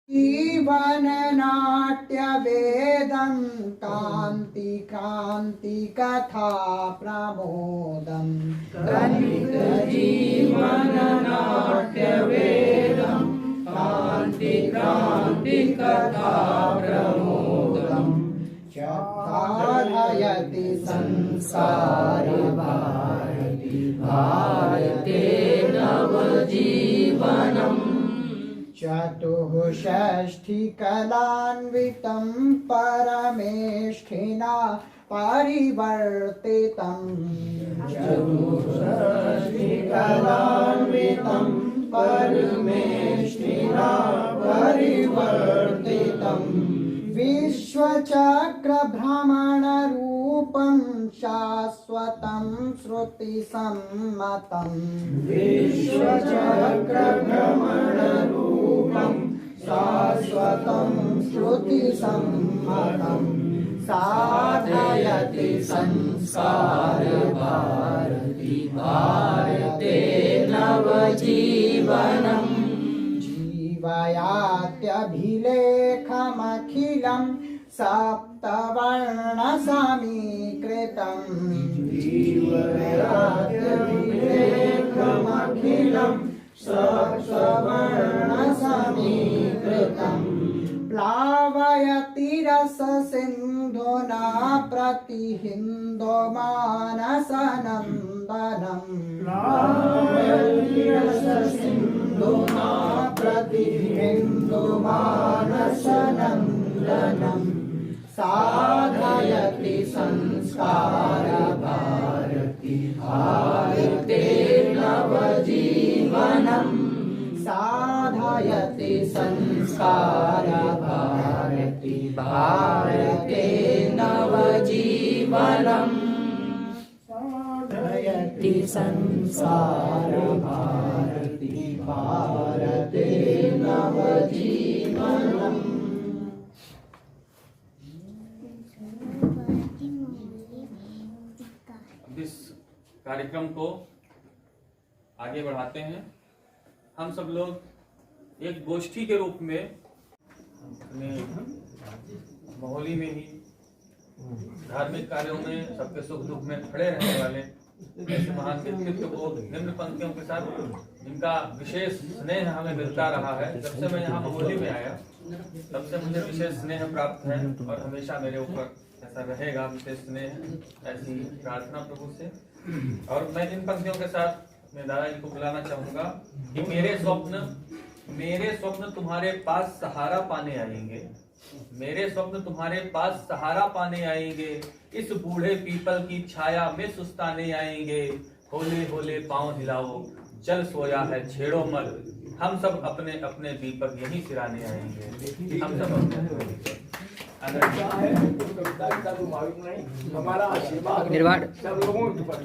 जीवन नाट्य वेदं कांति क्रांति कथा प्रमोदम कलित जीवन नाट्य वेदं कांति क्रांति कथा प्रमोदम चारयति संसार भारती भारते नवजीवनम् चतुष्षष्टिकलान्वितं परमेष्ठिना परिवर्तितं चतुष्षष्टिकलान्वितं परमेष्ठिना परिवर्तितं विश्वचक्रभ्रमणरूपं शाश्वतं श्रुतिसम्मतं विश्वचक्रभ्रमणरूपं शाश्वतं श्रुतिसम्मतं साधयति संस्कार भारती भारते नवजीवनम् जीवयात्यभिलेखमखिलं सप्तवर्णसमीकृतं जीवयात्यभिलेखमखिलं सप्तवर्णसमीकृतं प्लावयति रससिन्धुना प्रतिहिन्दोमानसनन्दनम् रससिन्धुना प्रतिहिन्दुमानसनन्दनं साधयति संस्कार भारती भारते नवजीवनम् साधयति संस्कार भारती भारते नवजीवनम् साधयति संस्कार भारती भारते नवजीवनम्। इस कार्यक्रम को आगे बढ़ाते हैं। हम सब लोग एक गोष्ठी के रूप में अपने मोहल्ले में ही धार्मिक कार्यों में सबके सुख दुख में खड़े रहने वाले ऐसे महान व्यक्तित्व को निम्न पंक्तियों के साथ इनका विशेष स्नेह हमें मिलता रहा है। जब से मैं यहाँ मोहल्ले में आया तब से मुझे विशेष स्नेह प्राप्त है और हमेशा मेरे ऊपर ऐसा रहेगा विशेष स्नेह, ऐसी प्रार्थना प्रभु से। और मैं इन पंक्तियों के साथ मैं दादाजी को बुलाना चाहूंगा कि मेरे स्वप्न तुम्हारे पास सहारा पाने आएंगे, मेरे स्वप्न तुम्हारे पास सहारा पाने आएंगे, इस बूढ़े पीपल की छाया में सुस्ताने आएंगे, होले होले पांव हिलाओ जल सोया है छेड़ो मत, हम सब अपने अपने दीपक यहीं सिराने आएंगे, हम सब हमारा आशीर्वाद सब लोगों के ऊपर।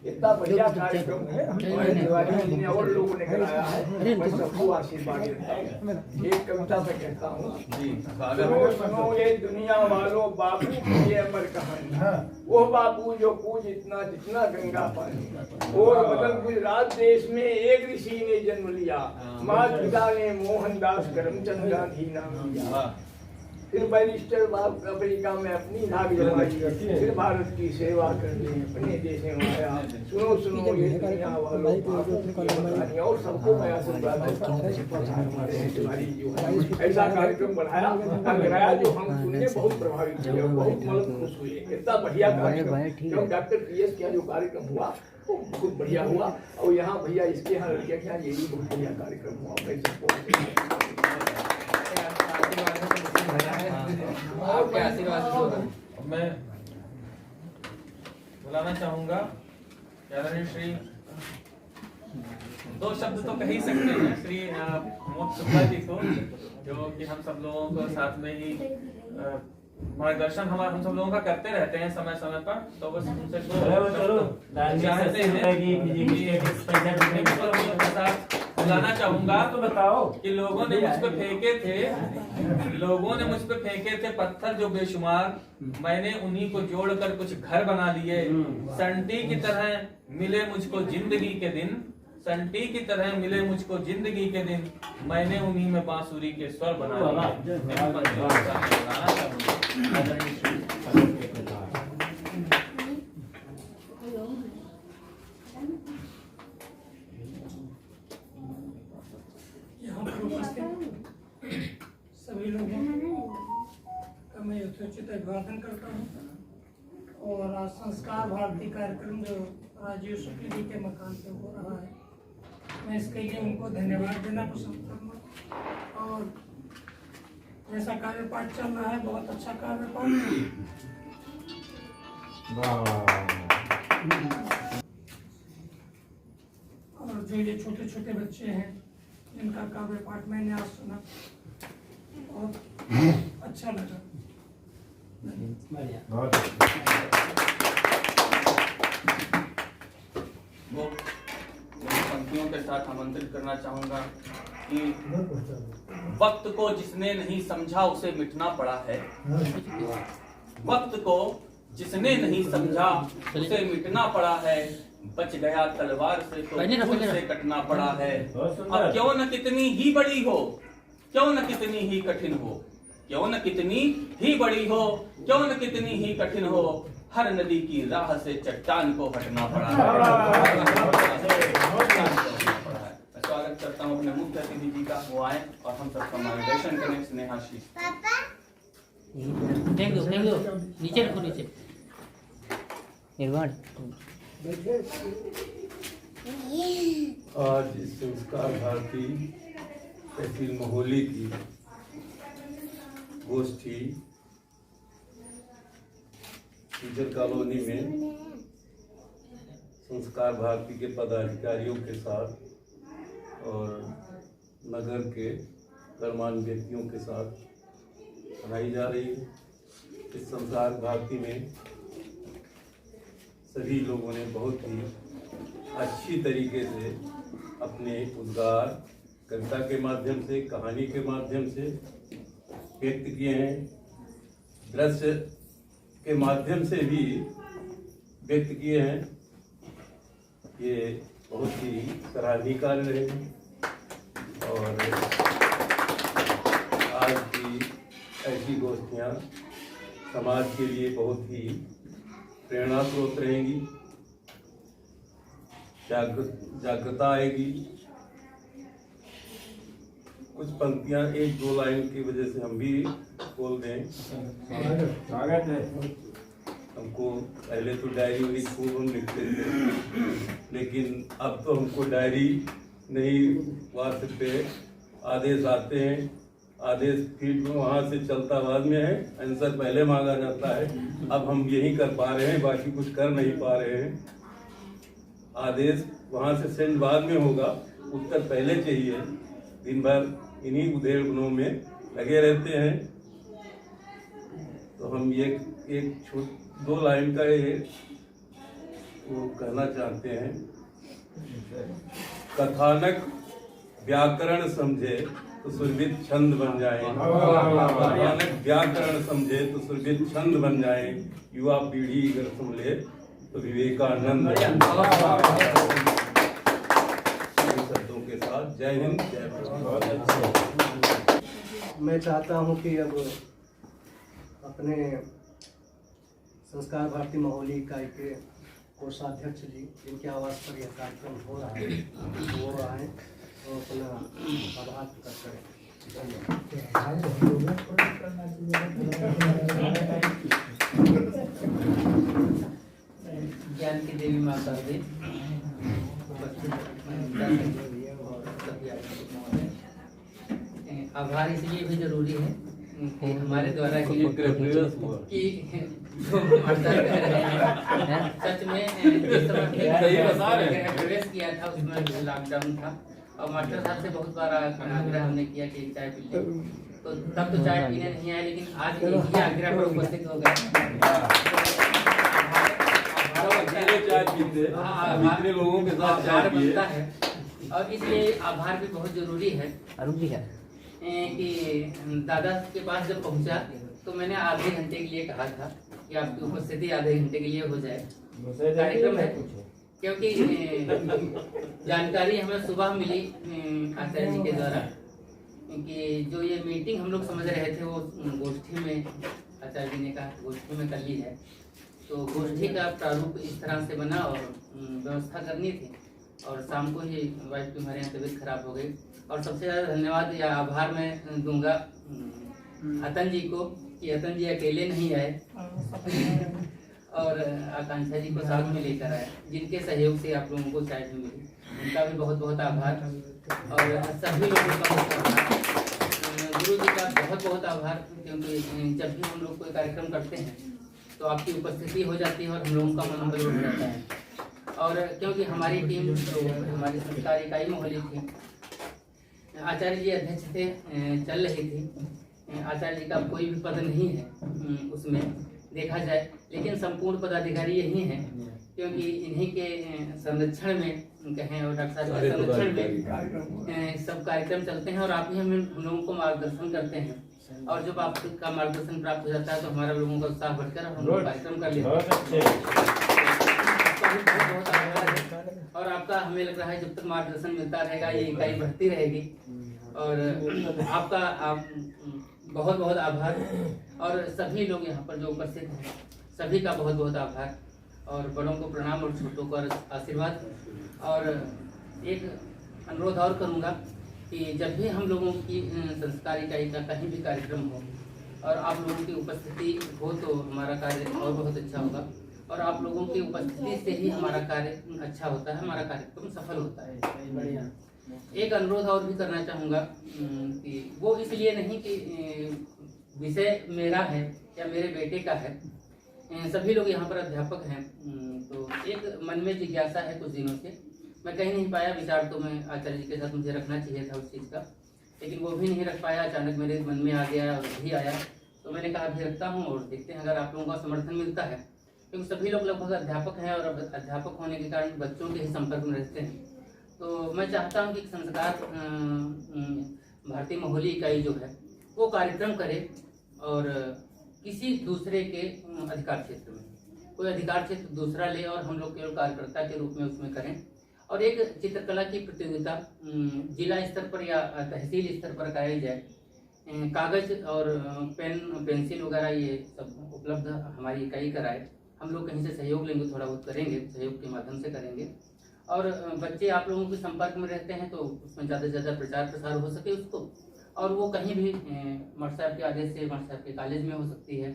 इतना बढ़िया कार्यक्रम है हमारे तिवारी जी ने और लोगों ने कराया है, मैं सबको आशीर्वाद देता हूँ। एक कविता से कहता हूँ, सुनो सुनो ये दुनिया वालों बापू की ये अमर कहानी, वो बापू जो पूज इतना जितना गंगा पानी। और मतलब गुजरात देश में एक ऋषि ने जन्म लिया, माता पिता ने मोहनदास करमचंद गांधी नाम दिया। फिर बैरिस्टर अमेरिका में अपनी नाग जमाई, फिर भारत की सेवा करने अपने देश में आया। सुनो सुनो ये दुनिया वालों और सबको मैं आशीर्वाद देता हूँ। हमारे तिवारी जो है ऐसा कार्यक्रम बढ़ाया कराया जो हम सुनने बहुत प्रभावित हुए, बहुत मतलब खुश हुए। इतना बढ़िया कार्यक्रम जो डॉक्टर PS का जो कार्यक्रम हुआ वो बहुत बढ़िया हुआ। और यहाँ भैया इसके यहाँ लड़कियाँ के यहाँ ये भी बहुत बढ़िया कार्यक्रम हुआ। मैं बुलाना चाहूंगा आदरणीय श्री, दो शब्द तो कह ही सकते हैं, श्री मोक्ष शुक्ला जी को, जो कि हम सब लोगों को साथ में ही मार्गदर्शन हम सब लोगों का करते रहते हैं समय समय पर। तो बस उनसे चाहते हैं बुलाना चाहूंगा तो बताओ कि लोगों ने मुझ पे फेंके थे पत्थर जो बेशुमार, मैंने उन्हीं को जोड़कर कुछ घर बना लिए। संटी की तरह मिले मुझको जिंदगी के दिन, संटी की तरह मिले मुझको जिंदगी के दिन, मैंने उन्हीं में बांसुरी के स्वर बना लिए। मैं पंक्तियों के साथ बताना चाहूंगा। आदरणीय श्री यहाँ पर उपस्थित सभी लोगों का मैं यथोचित अभिवादन करता हूँ। और आज संस्कार भारती कार्यक्रम जो राजीव शुक्ल जी के मकान पे हो रहा है, मैं इसके लिए उनको धन्यवाद देना पसंद करूँगा। और जैसा कार्यपाठ चल रहा है, बहुत अच्छा कार्यपाठ है। और जो ये छोटे छोटे बच्चे हैं जिनका काव्य पाठ मैंने आज सुना, बहुत अच्छा लगा। वो पंक्तियों के साथ आमंत्रित करना चाहूंगा कि वक्त को जिसने नहीं समझा उसे मिटना पड़ा है। वक्त को जिसने नहीं समझा उसे मिटना पड़ा है। बच गया तलवार से तो फूल से कटना पड़ा है। अब क्यों न कितनी ही बड़ी हो, क्यों न कितनी ही कठिन हो, क्यों न कितनी ही बड़ी हो, क्यों न कितनी ही कठिन हो, हर नदी की राह से चट्टान को हटना पड़ा है। स्वागत करता हूँ अपने मुख्य अतिथि जी का, वो आए और हम सबका मार्गदर्शन करें। स्नेहाशीष नीचे रखो, नीचे निर्वाण। आज इस संस्कार भारती तहसील महोली की गोष्ठी टीचर कॉलोनी में संस्कार भारती के पदाधिकारियों के साथ और नगर के गणमान्य व्यक्तियों के साथ मनाई जा रही है। इस संस्कार भारती में सभी लोगों ने बहुत ही अच्छी तरीके से अपने उद्गार कविता के माध्यम से, कहानी के माध्यम से व्यक्त किए हैं। दृश्य के माध्यम से भी व्यक्त किए हैं। ये बहुत ही सराहनीय कार्य रहे हैं और आज की ऐसी गोष्ठियाँ समाज के लिए बहुत ही प्रेरणा स्रोत रहेंगी। जागृतता आएगी। कुछ पंक्तियां एक दो लाइन की वजह से हम भी बोल दें। स्वागत है। हमको पहले तो डायरी में खूब हम लिखते थे, लेकिन अब तो हमको डायरी नहीं व्हाट्सएप पे आदेश आते हैं। आदेश फीड में वहाँ से चलता बाद में है, आंसर पहले मांगा जाता है। अब हम यही कर पा रहे हैं, बाकी कुछ कर नहीं पा रहे हैं। आदेश वहाँ से सेंड बाद में होगा, उत्तर पहले चाहिए। दिन भर इन्हीं उधेड़ गुनों में लगे रहते हैं। तो हम ये एक दो लाइन का ये वो कहना चाहते हैं। कथानक व्याकरण समझे तो सुरभित छंद बन जाए। कथानक व्याकरण समझे तो सुरभित छंद बन जाए। युवा पीढ़ी अगर सुन ले तो विवेकानंद। शब्दों के साथ जय हिंद, जय भारत। मैं चाहता हूं कि अब अपने संस्कार भारती महोली इकाई के कोषाध्यक्ष जी, जिनके आवास पर यह कार्यक्रम हो रहा है, वो आए और अपना आभार प्रकट करें। ज्ञान की देवी माता से आभार इसलिए भी जरूरी है कि हमारे द्वारा कि सच में जिस समय प्रवेश किया था उसमें लॉकडाउन था और मास्टर साहब से बहुत बार आग्रह हमने किया कि एक चाय पी लें, तो तब तो चाय पीने नहीं आए, लेकिन आज ये आग्रह पर उपस्थित हो गए। इतने लोगों के साथ आभार बनता है और इसलिए आभार भी बहुत जरूरी है। कि दादा के पास जब पहुंचा तो मैंने आधे घंटे के लिए कहा था कि आपकी उपस्थिति आधे घंटे के लिए हो जाए। कार्यक्रम है क्योंकि जानकारी हमें सुबह मिली आचार्य जी के द्वारा कि जो ये मीटिंग हम लोग समझ रहे थे वो गोष्ठी में आचार्य जी ने कहा गोष्ठी में कर ली है। तो गोष्ठी का प्रारूप इस तरह से बना और व्यवस्था करनी थी और शाम को ही वाइफ की हमारे यहाँ तबीयत खराब हो गई। और सबसे ज़्यादा धन्यवाद या आभार मैं दूंगा अतन जी को कि अतन जी अकेले नहीं आए और आकांक्षा जी को साथ में लेकर आए, जिनके सहयोग से आप लोगों को चाय भी मिली। उनका भी बहुत बहुत आभार और सभी लोगों का बहुत आभार, गुरु जी का बहुत बहुत आभार, क्योंकि जब भी हम लोग कोई कार्यक्रम करते हैं तो आपकी उपस्थिति हो जाती है और हम लोगों का मनोबल उठ जाता है। और क्योंकि हमारी टीम तो हमारी संस्कार इकाई मोहल्ली थी, आचार्य जी अध्यक्ष थे, चल रही थी। आचार्य जी का कोई भी पद नहीं है उसमें देखा जाए, लेकिन संपूर्ण पदाधिकारी यही हैं, क्योंकि इन्हीं के संरक्षण में कहें और डॉक्टर साहब के संरक्षण में सब कार्यक्रम चलते हैं और आप ही हम लोगों को मार्गदर्शन करते हैं। और जब आपका मार्गदर्शन प्राप्त हो जाता है तो हमारा लोगों का उत्साह बढ़कर हम लोग कार्यक्रम कर लेते हैं। बहुत आभार है और आपका हमें लग रहा है जब तक मार्गदर्शन मिलता रहेगा ये इकाई बढ़ती रहेगी। और आपका बहुत बहुत आभार और सभी लोग यहाँ पर जो उपस्थित हैं सभी का बहुत बहुत आभार और बड़ों को प्रणाम और छोटों को आशीर्वाद। और एक अनुरोध और करूँगा कि जब भी हम लोगों की संस्कार इकाई का कहीं भी कार्यक्रम हो और आप लोगों की उपस्थिति हो तो हमारा कार्य और बहुत अच्छा होगा और आप लोगों की उपस्थिति से ही हमारा कार्य अच्छा होता है, हमारा कार्यक्रम सफल होता है। एक अनुरोध और भी करना चाहूँगा कि वो इसलिए नहीं कि विषय मेरा है या मेरे बेटे का है, सभी लोग यहाँ पर अध्यापक हैं, तो एक मन में जिज्ञासा है कुछ दिनों से, मैं कहीं नहीं पाया। विचार तो मैं आचार्य जी के साथ मुझे रखना चाहिए था उस चीज़ का, लेकिन वो भी नहीं रख पाया। अचानक मेरे मन में आ गया और भी आया, तो मैंने कहा अभी रखता हूँ और देखते हैं अगर आप लोगों का समर्थन मिलता है, क्योंकि सभी लोग लगभग अध्यापक हैं और अध्यापक होने के कारण बच्चों के ही संपर्क में रहते हैं। तो मैं चाहता हूँ कि संस्कार भारतीय मोहल्ली इकाई जो है वो कार्यक्रम करे और किसी दूसरे के अधिकार क्षेत्र में कोई अधिकार क्षेत्र दूसरा ले और हम लोग केवल कार्यकर्ता के रूप में उसमें करें। और एक चित्रकला की प्रतियोगिता जिला स्तर पर या तहसील स्तर पर कराई जाए। कागज और पेन पेंसिल वगैरह ये सब उपलब्ध हमारी इकाई कराए। हम लोग कहीं से सहयोग लेंगे, थोड़ा बहुत करेंगे, सहयोग के माध्यम से करेंगे। और बच्चे आप लोगों के संपर्क में रहते हैं तो उसमें ज़्यादा से ज़्यादा प्रचार प्रसार हो सके उसको, और वो कहीं भी मठ साहब के आदेश से मठ साहब के कॉलेज में हो सकती है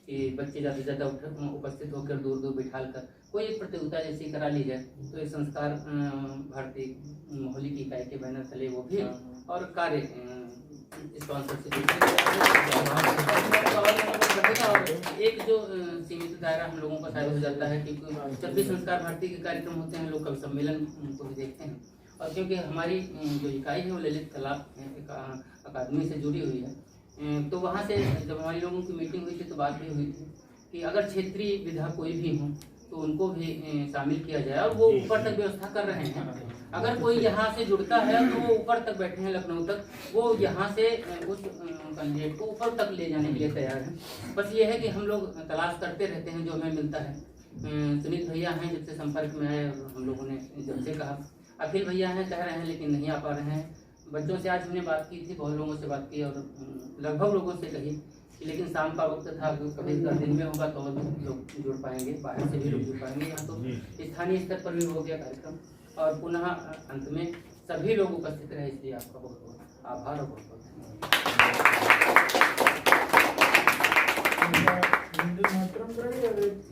कि बच्चे ज़्यादा से ज़्यादा उपस्थित होकर दूर दूर बिठाल कर कोई एक प्रतियोगिता जैसी करा ली जाए। तो एक संस्कार भारतीय मोहल्ली की इकाई के बैनर तले वो भी और कार्य स्पॉन्सरशिप और एक जो सीमित दायरा हम लोगों का शायद हो जाता है, क्योंकि जब भी संस्कार भारती के कार्यक्रम होते हैं लोग कवि सम्मेलन को भी देखते हैं। और क्योंकि हमारी जो इकाई है वो ललित कला अकादमी से जुड़ी हुई है, तो वहाँ से जब हमारी लोगों की मीटिंग हुई थी तो बात भी हुई थी कि अगर क्षेत्रीय विधा कोई भी हो तो उनको भी शामिल किया जाए। और वो ऊपर तक व्यवस्था कर रहे हैं, अगर कोई यहाँ से जुड़ता है तो वो ऊपर तक बैठे हैं लखनऊ तक, वो यहाँ से उस कैंडिडेट को ऊपर तक ले जाने के लिए तैयार हैं। बस ये है कि हम लोग तलाश करते रहते हैं जो हमें मिलता है। सुनील भैया हैं जब से संपर्क में आए और हम लोगों ने जब से कहा, अखिल भैया हैं कह रहे हैं लेकिन नहीं आ पा रहे हैं। बच्चों से आज हमने बात की थी, बहुत लोगों से बात की और लगभग लोगों से कही, लेकिन शाम का वक्त था, कभी दिन में होगा तो और लोग जुड़ पाएंगे, बाहर से भी लोग जुड़ पाएंगे। यहाँ तो स्थानीय स्तर पर भी हो गया कार्यक्रम और पुनः अंत में सभी लोग उपस्थित रहे, इसलिए आपका बहुत बहुत आभार और बहुत बहुत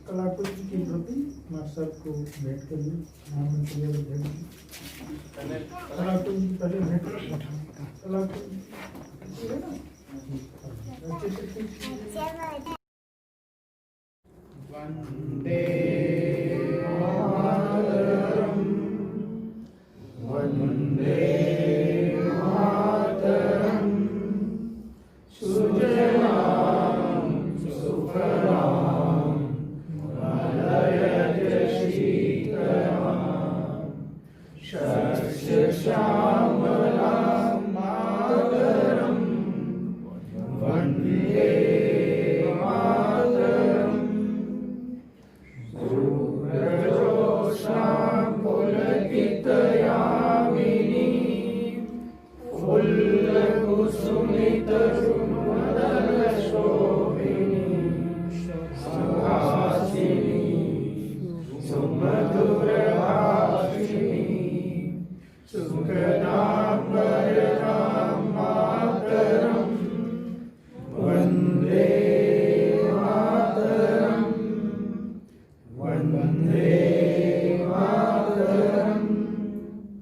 कलाकृति के प्रति मास्टर को भेंट करिए। कलाकृति पहले भेंट कलाकृति है ना वंदे मातरम वंदे मातरम सुजलाम सुफलाम मलयज शीतलाम शस्य श्यामलाम मातरम वंदे मातरम सूरजोत्साम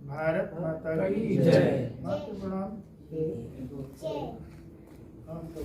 भारत माता की जय। मातृ प्रणाम। हाँ, तो